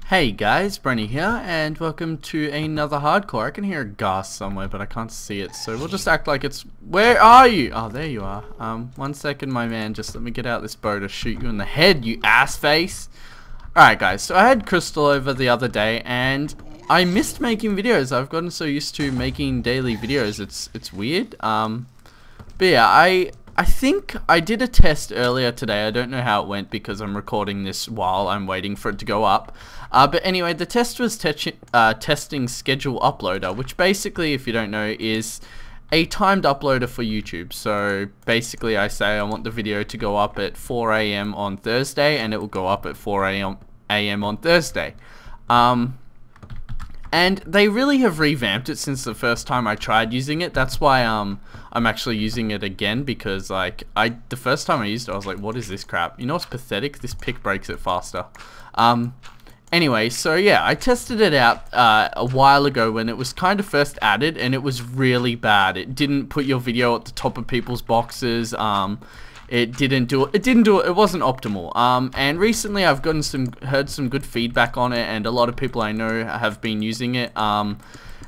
Hey guys, Brenny here, and welcome to another hardcore. I can hear a gas somewhere, but I can't see it, so we'll just act like it's... Where are you? Oh, there you are. 1 second, my man. Just let me get out this bow to shoot you in the head, you ass face. Alright guys, so I had Crystal over the other day, and I missed making videos. I've gotten so used to making daily videos, it's weird. But yeah, I think I did a test earlier today. I don't know how it went because I'm recording this while I'm waiting for it to go up. But anyway, the test was testing schedule uploader, which basically, if you don't know, is a timed uploader for YouTube. So basically I say I want the video to go up at 4 AM on Thursday, and it will go up at 4 AM on Thursday. And they really have revamped it since the first time I tried using it. That's why I'm actually using it again, because like the first time I used it, I was like, what is this crap? You know what's pathetic? This pick breaks it faster. Anyway, so yeah, I tested it out a while ago when it was kind of first added, and it was really bad. It didn't put your video at the top of people's boxes. It didn't do it. It wasn't optimal. And recently I've heard some good feedback on it, and a lot of people I know have been using it.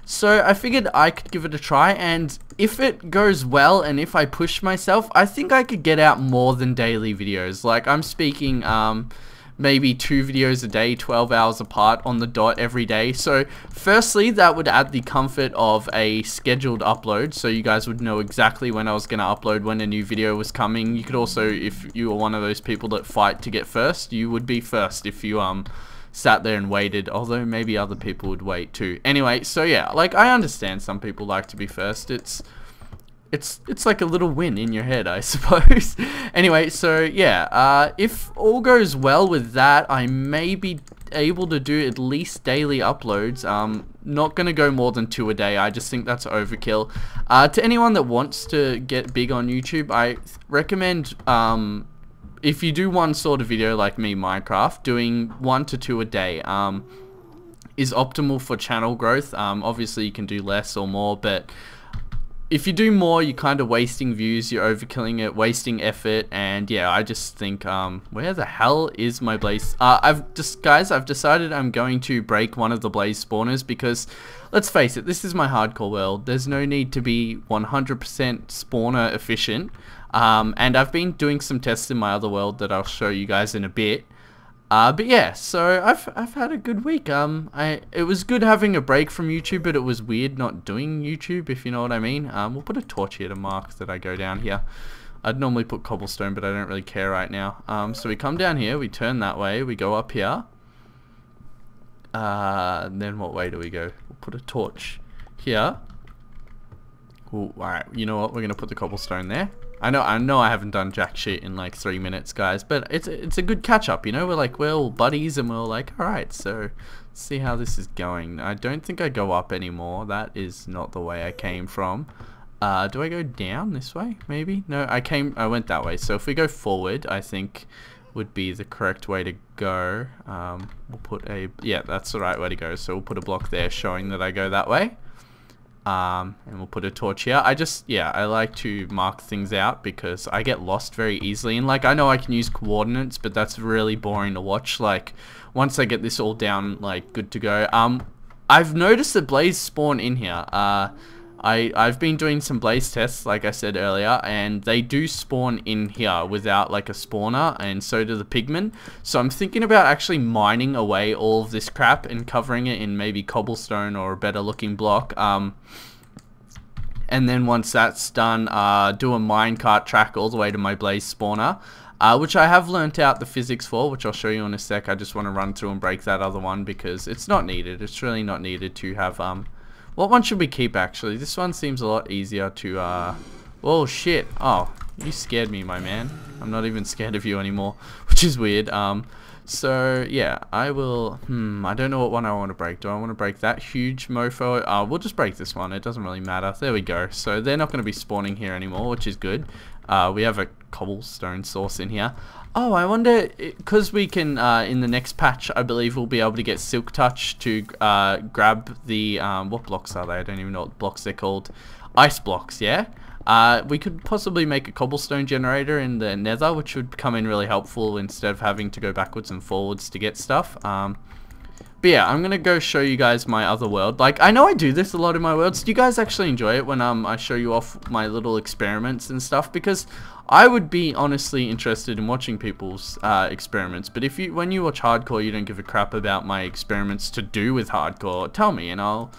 So I figured I could give it a try, and if it goes well and if I push myself, I think I could get out more than daily videos. Like, I'm speaking maybe 2 videos a day, 12 hours apart on the dot every day. So firstly, that would add the comfort of a scheduled upload, so you guys would know exactly when I was going to upload, when a new video was coming. You could also, if you were one of those people that fight to get first, you would be first if you sat there and waited, although maybe other people would wait too. Anyway, so yeah, like, I understand some people like to be first. It's like a little win in your head, I suppose. Anyway, so yeah, if all goes well with that, I may be able to do at least daily uploads. Not gonna go more than 2 a day. I just think that's overkill. To anyone that wants to get big on YouTube, I recommend if you do one sort of video like me, Minecraft, doing 1 to 2 a day is optimal for channel growth. Obviously you can do less or more, but if you do more, you're kind of wasting views, you're overkilling it, wasting effort, and yeah, I just think, where the hell is my blaze? Guys, I've decided I'm going to break one of the blaze spawners, because, let's face it, this is my hardcore world. There's no need to be 100% spawner efficient, and I've been doing some tests in my other world that I'll show you guys in a bit. But yeah, so I've had a good week. It was good having a break from YouTube, but it was weird not doing YouTube, if you know what I mean. We'll put a torch here to mark that I go down here. I'd normally put cobblestone, but I don't really care right now. So we come down here, we turn that way, we go up here. And then what way do we go? We'll put a torch here. Ooh, alright, you know what? We're gonna put the cobblestone there. I know I haven't done jack shit in like 3 minutes, guys, but it's a good catch up, you know. We're all buddies, and we're all like, alright, so let's see how this is going. I don't think I go up anymore. That is not the way I came from. Do I go down this way? Maybe? No, I went that way. So if we go forward, I think would be the correct way to go. We'll put yeah, that's the right way to go. So we'll put a block there showing that I go that way. And we'll put a torch here. I like to mark things out because I get lost very easily. And like, I know I can use coordinates, but that's really boring to watch. Like, once I get this all down, like, good to go. I've noticed that blaze spawn in here. I've been doing some blaze tests, like I said earlier, and they do spawn in here without like a spawner, and so do the pigmen. So I'm thinking about actually mining away all of this crap and covering it in maybe cobblestone or a better looking block. And then once that's done, do a minecart track all the way to my blaze spawner, which I have learnt out the physics for, which I'll show you in a sec. I just want to run through and break that other one because it's not needed. It's really not needed to have what one should we keep, actually? This one seems a lot easier to, whoa, shit. Oh, you scared me, my man. I'm not even scared of you anymore, which is weird. So, yeah, I will, I don't know what one I want to break. Do I want to break that huge mofo? We'll just break this one. It doesn't really matter. There we go. So, they're not going to be spawning here anymore, which is good. We have a cobblestone source in here. Oh, I wonder, because we can, in the next patch, I believe we'll be able to get Silk Touch to grab the, what blocks are they? I don't even know what blocks they're called. Ice blocks, yeah? We could possibly make a cobblestone generator in the Nether, which would come in really helpful instead of having to go backwards and forwards to get stuff. But yeah, I'm gonna go show you guys my other world. Like, I know I do this a lot in my worlds. Do you guys actually enjoy it when I show you off my little experiments and stuff? Because I would be honestly interested in watching people's experiments. But if when you watch hardcore, you don't give a crap about my experiments to do with hardcore, tell me and I'll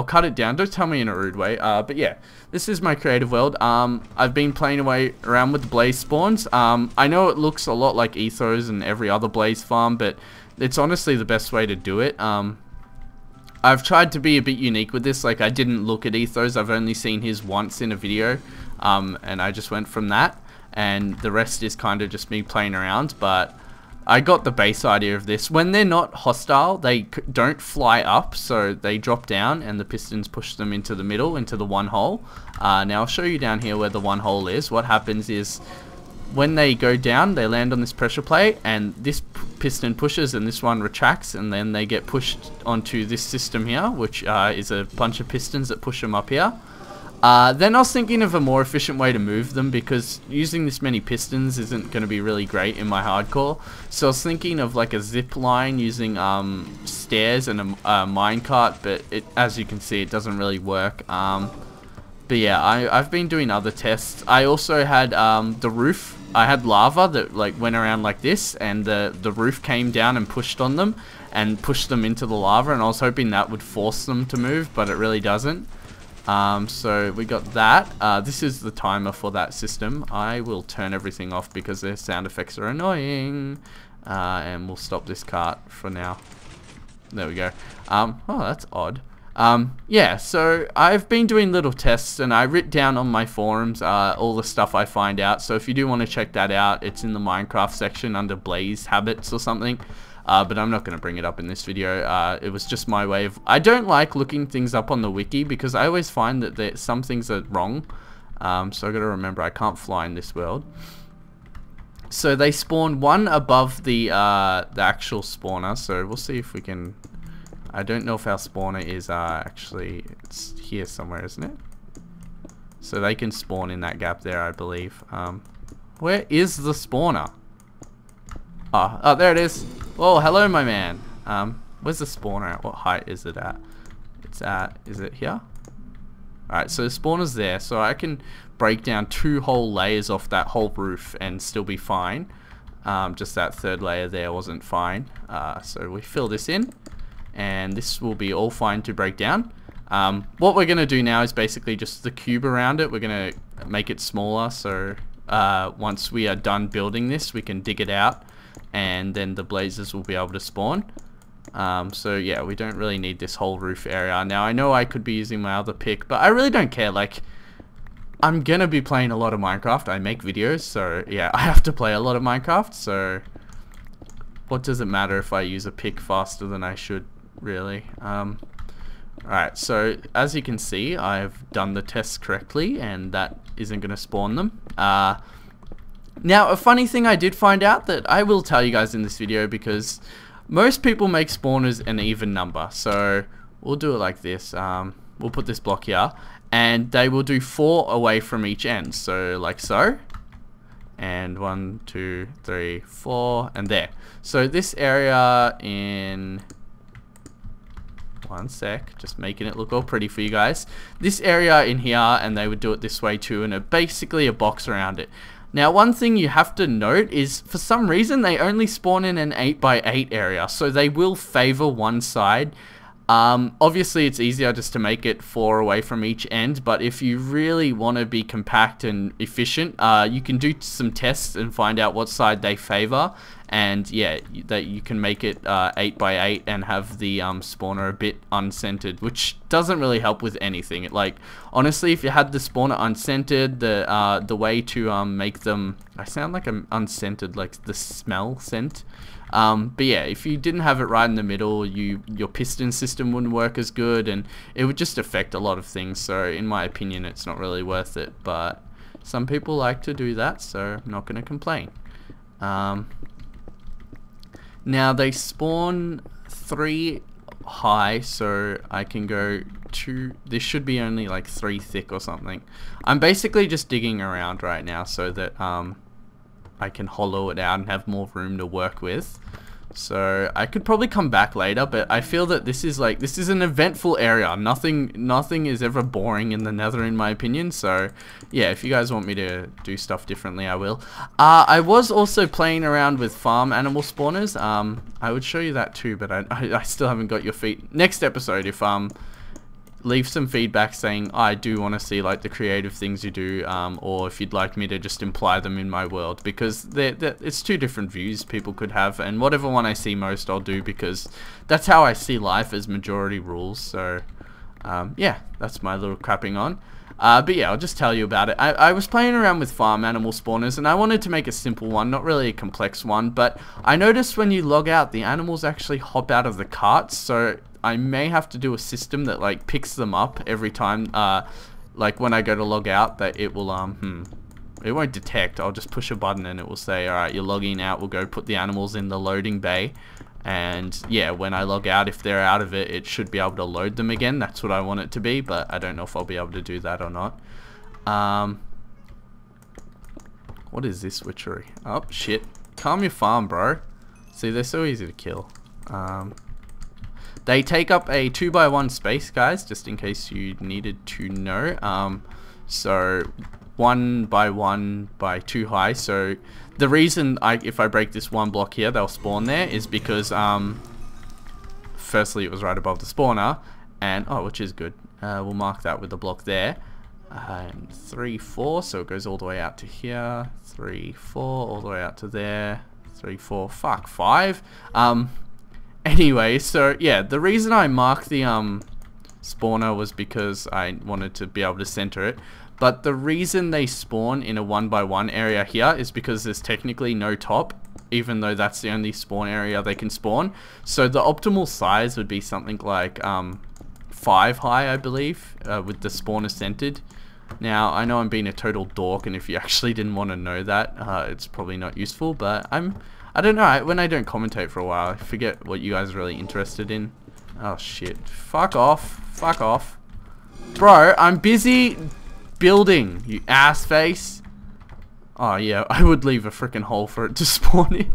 cut it down. Don't tell me in a rude way. But yeah, this is my creative world. I've been playing around with the blaze spawns. I know it looks a lot like Ethos and every other blaze farm, but it's honestly the best way to do it. I've tried to be a bit unique with this. Like, I didn't look at Ethos. I've only seen his once in a video, and I just went from that. And the rest is kind of just me playing around. But I got the base idea of this. When they're not hostile, they don't fly up, so they drop down, and the pistons push them into the middle, into the one hole. Now I'll show you down here where the one hole is. What happens is, when they go down, they land on this pressure plate, and this piston pushes and this one retracts, and then they get pushed onto this system here, which is a bunch of pistons that push them up here. Then I was thinking of a more efficient way to move them, because using this many pistons isn't going to be really great in my hardcore. So I was thinking of like a zip line using stairs and a minecart, but as you can see, it doesn't really work. But yeah, I've been doing other tests. I also had the roof. I had lava that like went around like this, and the roof came down and pushed on them and pushed them into the lava, and I was hoping that would force them to move, but it really doesn't. So we got that. This is the timer for that system. I will turn everything off because their sound effects are annoying. And we'll stop this cart for now. There we go. Oh, that's odd. Yeah, so I've been doing little tests, and I writ down on my forums all the stuff I find out. So if you do want to check that out, it's in the Minecraft section under Blaze Habits or something. But I'm not going to bring it up in this video. It was just my way of... I don't like looking things up on the wiki, because I always find that some things are wrong. So I got to remember I can't fly in this world. So they spawn one above the actual spawner. So we'll see if we can... I don't know if our spawner is actually... It's here somewhere, isn't it? So they can spawn in that gap there, I believe. Where is the spawner? Oh, there it is. Oh, hello, my man. Where's the spawner at? What height is it at? It's at... Is it here? Alright, so the spawner's there. So I can break down 2 whole layers off that whole roof and still be fine. Just that third layer there wasn't fine. So we fill this in, and this will be all fine to break down. What we're going to do now is basically just the cube around it. We're going to make it smaller, so once we are done building this, we can dig it out, and then the blazes will be able to spawn. So yeah, we don't really need this whole roof area. Now I know I could be using my other pick, but I really don't care. Like, I'm gonna be playing a lot of Minecraft. I make videos, so yeah, I have to play a lot of Minecraft, so what does it matter if I use a pick faster than I should, really? Alright, so as you can see, I've done the tests correctly, and that isn't gonna spawn them. Now, a funny thing I did find out that I will tell you guys in this video, because most people make spawners an even number. So we'll do it like this. We'll put this block here, and they will do 4 away from each end. So like so, and 1, 2, 3, 4, and there. So this area in... One sec, just making it look all pretty for you guys. This area in here, and they would do it this way too, and basically a box around it. Now, one thing you have to note is, for some reason, they only spawn in an 8x8 area, so they will favor one side. Obviously, it's easier just to make it 4 away from each end, but if you really want to be compact and efficient, you can do some tests and find out what side they favor, and yeah, that you can make it 8x8 and have the spawner a bit uncentered, which doesn't really help with anything. Like, honestly, if you had the spawner uncentered, the way to make them... I sound like I'm unscented, like the smell scent. But yeah, if you didn't have it right in the middle, your piston system wouldn't work as good, and it would just affect a lot of things. So in my opinion, it's not really worth it, but some people like to do that, so I'm not going to complain. Now they spawn 3 high, so I can go 2. This should be only like 3 thick or something. I'm basically just digging around right now so that I can hollow it out and have more room to work with. So I could probably come back later, but I feel that this is an eventful area. Nothing is ever boring in the Nether, in my opinion. So yeah, if you guys want me to do stuff differently, I will. I was also playing around with farm animal spawners. I would show you that too, but I still haven't got your feet. Next episode, if leave some feedback saying I do want to see like the creative things you do, or if you'd like me to just imply them in my world, because it's two different views people could have, and whatever one I see most I'll do, because that's how I see life, as majority rules. So yeah, that's my little crapping on. But yeah, I'll just tell you about it. I was playing around with farm animal spawners, and I wanted to make a simple one, not really a complex one, but I noticed when you log out, the animals actually hop out of the carts, so I may have to do a system that like picks them up every time, like when I go to log out, that it will, it won't detect. I'll just push a button and it will say, alright, you're logging out, we'll go put the animals in the loading bay. And yeah, when I log out, if they're out of it, it should be able to load them again. That's what I want it to be, but I don't know if I'll be able to do that or not. What is this witchery? Oh, shit. Calm your farm, bro. See, they're so easy to kill. They take up a 2x1 space, guys, just in case you needed to know. So 1x1 by 2 high. So the reason if I break this one block here, they'll spawn there, is because firstly it was right above the spawner, and which is good. We'll mark that with the block there. 3, 4, so it goes all the way out to here. 3, 4, all the way out to there. 3, 4, fuck, 5. Anyway, so yeah, the reason I marked the spawner was because I wanted to be able to center it. But the reason they spawn in a 1x1 area here is because there's technically no top, even though that's the only spawn area they can spawn. So the optimal size would be something like 5 high, I believe, with the spawner centered. Now, I know I'm being a total dork, and if you actually didn't want to know that, it's probably not useful, but I don't know, when I don't commentate for a while, I forget what you guys are really interested in. Oh shit, fuck off, fuck off. Bro, I'm busy building, you ass face. Oh yeah, I would leave a freaking hole for it to spawn in.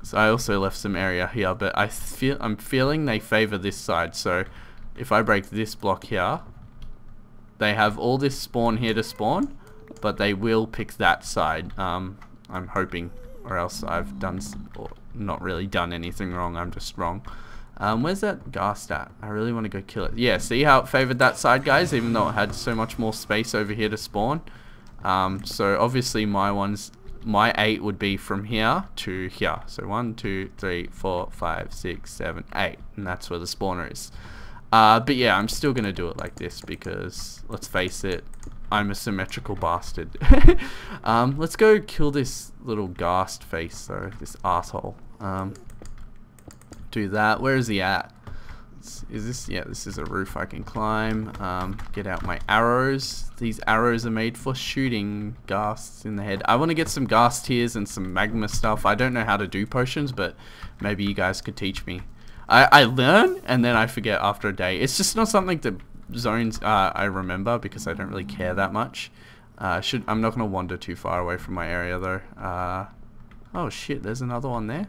So I also left some area here, but I'm feeling they favor this side, so if I break this block here, they have all this spawn here to spawn, but they will pick that side. I'm hoping, or else I've done, or not really done anything wrong, I'm just wrong. Where's that ghast at? I really want to go kill it. Yeah, see how it favored that side, guys, even though it had so much more space over here to spawn. So obviously my 8 would be from here to here. So 1, 2, 3, 4, 5, 6, 7, 8, and that's where the spawner is. But yeah, I'm still gonna do it like this because, let's face it, I'm a symmetrical bastard. Let's go kill this little ghast face though, this asshole. Do that. Where is he at? Is this? Yeah, this is a roof I can climb. Get out my arrows. These arrows are made for shooting ghasts in the head. I want to get some ghast tears and some magma stuff. I don't know how to do potions, but maybe you guys could teach me. I learn and then I forget after a day. It's just not something that zones I remember because I don't really care that much. I'm not gonna wander too far away from my area though. Oh shit, there's another one there.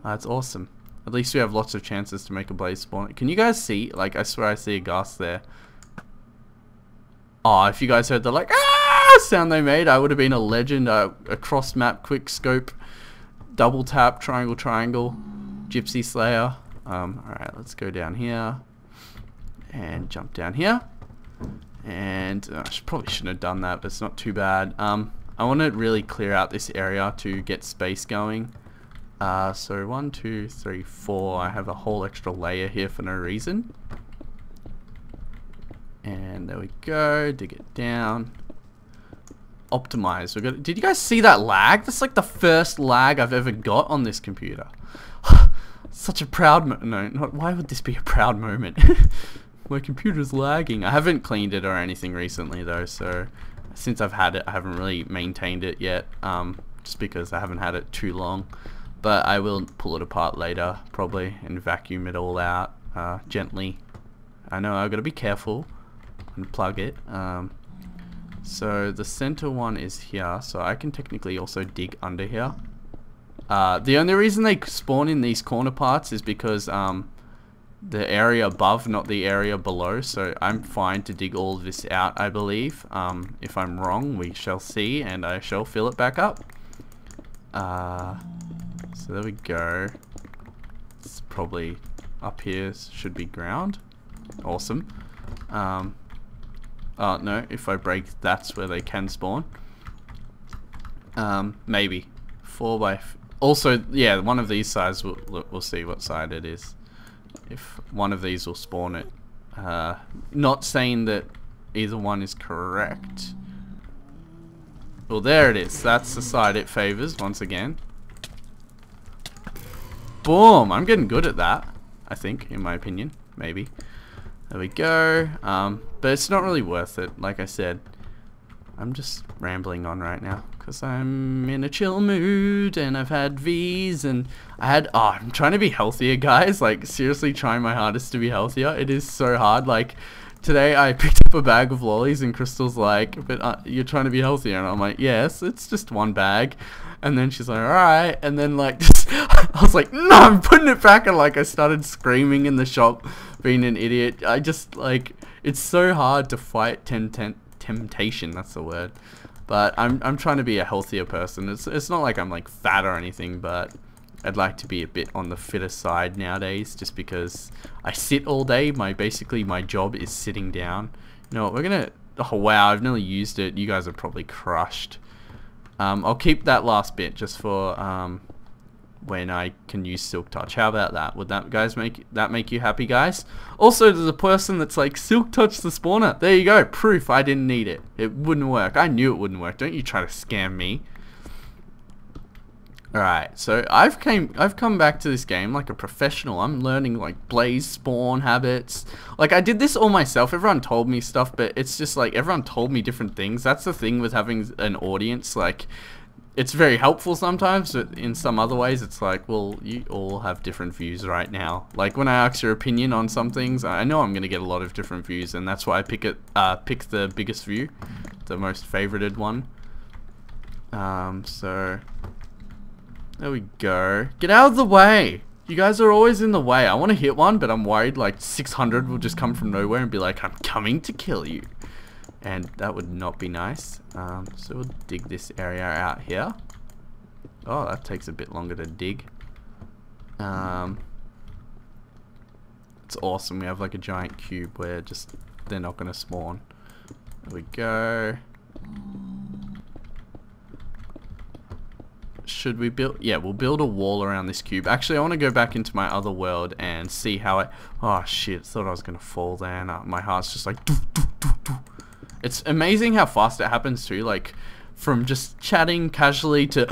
That's awesome. At least we have lots of chances to make a blaze spawn. Can you guys see? Like, I swear I see a ghast there. Oh, if you guys heard the like sound they made, I would have been a legend. A cross map quick scope, double tap, triangle, gypsy slayer. Alright, let's go down here and jump down here. And I probably shouldn't have done that, but it's not too bad. I want to really clear out this area to get space going. So 1, 2, 3, 4. I have a whole extra layer here for no reason. And there we go. Dig it down. Optimize. Did you guys see that lag? That's like the first lag I've ever got on this computer. Such a proud why would this be a proud moment? My computer's lagging. I haven't cleaned it or anything recently though, so since I've had it, I haven't really maintained it yet, just because I haven't had it too long. But I will pull it apart later, probably, and vacuum it all out gently. I know I've got to be careful and plug it. So the center one is here, so I can technically also dig under here. The only reason they spawn in these corner parts is because the area above, not the area below. So I'm fine to dig all of this out, I believe. If I'm wrong, we shall see, and I shall fill it back up. So there we go. It's probably up here should be ground. Awesome. Oh no, if I break, that's where they can spawn. Maybe 4 by. Also, yeah, one of these sides. We'll see what side it is. If one of these will spawn it. Not saying that either one is correct. Well, there it is. That's the side it favors once again. Boom! I'm getting good at that, I think, in my opinion. Maybe. There we go. But it's not really worth it, like I said. I'm just rambling on right now because I'm in a chill mood and I've had V's and I'm trying to be healthier, guys. Like, seriously trying my hardest to be healthier. It is so hard. Like, today I picked up a bag of lollies and Crystal's like, but you're trying to be healthier. And I'm like, yes, it's just one bag. And then she's like, alright. And then like, I was like, no, I'm putting it back. And like, I started screaming in the shop, being an idiot. I just like, it's so hard to fight temptation. That's the word. But I'm trying to be a healthier person. It's not like I'm like fat or anything, but I'd like to be a bit on the fitter side nowadays, just because I sit all day. Basically my job is sitting down. You know what, we're gonna, oh wow, I've nearly used it. You guys are probably crushed. I'll keep that last bit just for when I can use Silk Touch. How about that? Would that make you happy, guys? Also, there's a person that's like, Silk Touch the spawner. There you go, proof I didn't need it. It wouldn't work. I knew it wouldn't work. Don't you try to scam me. Alright, so I've come back to this game like a professional. I'm learning like blaze spawn habits. Like, I did this all myself. Everyone told me stuff, but it's just like everyone told me different things. That's the thing with having an audience. Like, it's very helpful sometimes, but in some other ways it's like, well, you all have different views right now. Like, when I ask your opinion on some things, I know I'm gonna get a lot of different views, and that's why I pick the biggest view, the most favorited one. So there we go. Get out of the way! You guys are always in the way. I want to hit one, but I'm worried like 600 will just come from nowhere and be like, I'm coming to kill you. And that would not be nice. So we'll dig this area out here. Oh, that takes a bit longer to dig. It's awesome. We have like a giant cube where just they're not going to spawn. There we go. Should we build? Yeah, we'll build a wall around this cube. Actually, I want to go back into my other world and see how it... Oh shit, thought I was going to fall there, and my heart's just like... Doo, doo, doo, doo. It's amazing how fast it happens too, like from just chatting casually to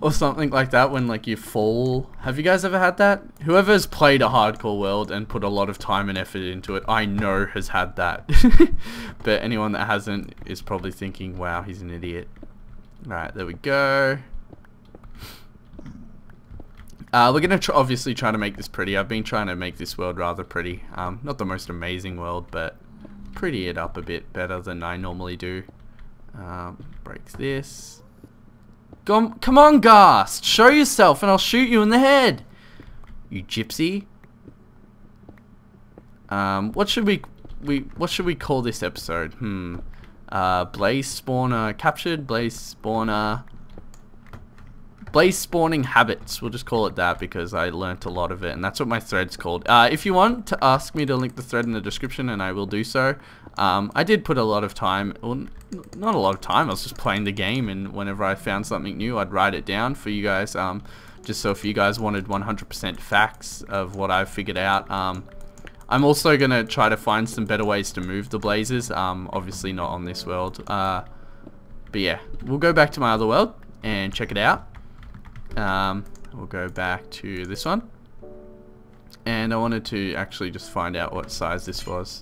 or something like that when like you fall. Have you guys ever had that? Whoever's played a hardcore world and put a lot of time and effort into it, I know has had that. But anyone that hasn't is probably thinking, wow, he's an idiot. Alright, there we go. We're going to obviously try to make this pretty. I've been trying to make this world rather pretty. Not the most amazing world, but pretty it up a bit better than I normally do. Break this. Come on, Ghast! Show yourself and I'll shoot you in the head! You gypsy. What should we call this episode? Blaze spawner captured, blaze spawner... Blaze spawning habits. We'll just call it that because I learnt a lot of it, and that's what my thread's called. If you want to ask me to link the thread in the description, and I will do so. I did put a lot of time, well, not a lot of time, I was just playing the game, and whenever I found something new, I'd write it down for you guys, just so if you guys wanted 100% facts of what I've figured out. I'm also going to try to find some better ways to move the blazes, obviously not on this world. But yeah, we'll go back to my other world and check it out. We'll go back to this one, and I wanted to actually just find out what size this was.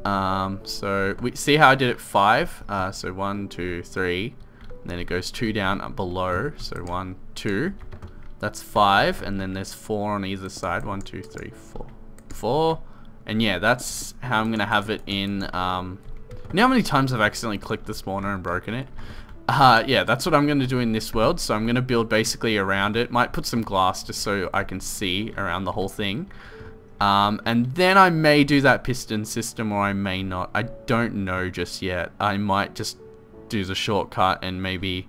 So we see how I did it 5. So 1, 2, 3, and then it goes 2 down below. So 1, 2, that's 5, and then there's 4 on either side. 1, 2, 3, 4, 4, and yeah, that's how I'm gonna have it in. You know how many times I've accidentally clicked the spawner and broken it? yeah, that's what I'm going to do in this world. So I'm going to build basically around it. Might put some glass just so I can see around the whole thing. And then I may do that piston system, or I may not. I don't know just yet. I might just do the shortcut and maybe...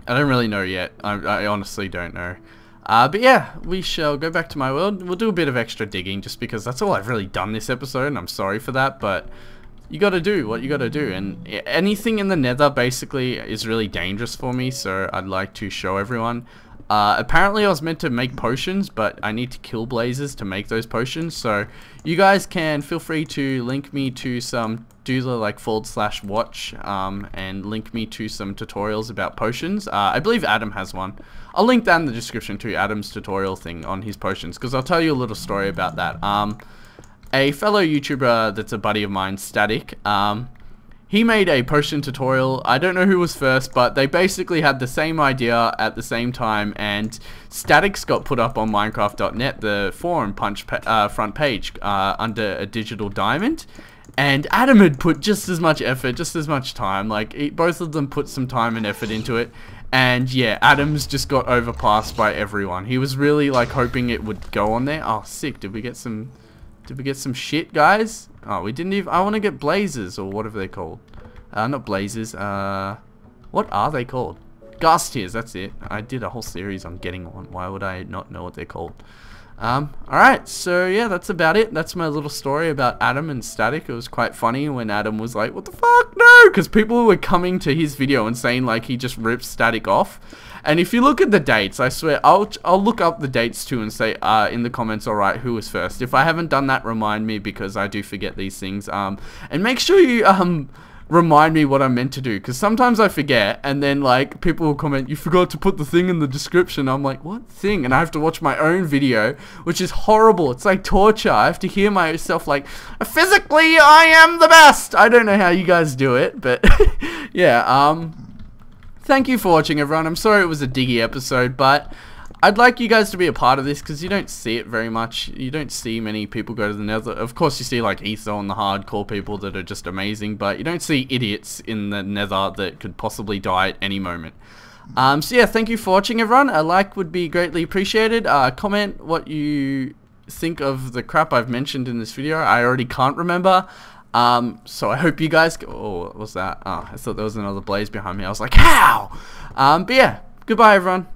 I don't really know yet. I honestly don't know. But yeah, we shall go back to my world. We'll do a bit of extra digging just because that's all I've really done this episode, and I'm sorry for that, but you gotta do what you gotta do. And anything in the Nether basically is really dangerous for me, so I'd like to show everyone. Apparently I was meant to make potions, but I need to kill blazes to make those potions, so you guys can feel free to link me to some doodler like /watch and link me to some tutorials about potions. I believe Adam has one. I'll link that in the description to Adam's tutorial thing on his potions, because I'll tell you a little story about that. A fellow YouTuber that's a buddy of mine, Static, he made a potion tutorial. I don't know who was first, but they basically had the same idea at the same time, and Static's got put up on Minecraft.net, the forum front page, under a digital diamond. And Adam had put just as much effort, just as much time. Like, both of them put some time and effort into it. And yeah, Adam's just got overpassed by everyone. He was really like hoping it would go on there. Oh, sick. Did we get some shit, guys? Oh, we didn't even... I want to get blazes, or whatever they're called. Not blazes. What are they called? Gas tiers, that's it. I did a whole series on getting one. Why would I not know what they're called? Alright, so yeah, that's about it. That's my little story about Adam and Static. It was quite funny when Adam was like, what the fuck? No! Because people were coming to his video and saying like he just ripped Static off. And if you look at the dates, I swear, I'll look up the dates too and say in the comments, alright, who was first. If I haven't done that, remind me, because I do forget these things. And make sure you remind me what I'm meant to do, because sometimes I forget, and then like people will comment, you forgot to put the thing in the description. I'm like, what thing? And I have to watch my own video, which is horrible. It's like torture. I have to hear myself like, physically I am the best. I don't know how you guys do it, but yeah, thank you for watching, everyone. I'm sorry it was a diggy episode, but I'd like you guys to be a part of this, because you don't see it very much. You don't see many people go to the Nether. Of course, you see like Etho and the hardcore people that are just amazing, but you don't see idiots in the Nether that could possibly die at any moment. So yeah, thank you for watching, everyone. A like would be greatly appreciated. Comment what you think of the crap I've mentioned in this video. I already can't remember. So I hope you guys... Oh, what was that? Oh, I thought there was another blaze behind me. I was like, how? But yeah, goodbye, everyone.